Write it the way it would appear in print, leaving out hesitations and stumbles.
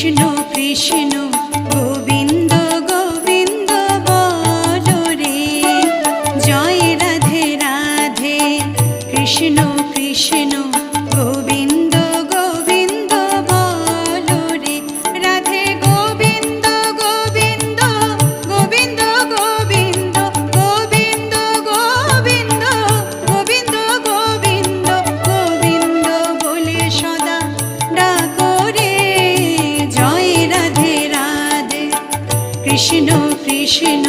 কৃষ্ণ কৃষ্ণ গোবিন্দ গোবিন্দ বলো রে, জয় রাধে রাধে। কৃষ্ণ কৃষ্ণ গোবিন্দ গোবিন্দ বলো রে, রাধে গোবিন্দ গোবিন্দ গোবিন্দ গোবিন্দ গোবিন্দ গোবিন্দ গোবিন্দ গোবিন্দ গোবিন্দ বলে সদা ডাকো রে, জয় রাধে রাধে। কৃষ্ণ কৃষ্ণ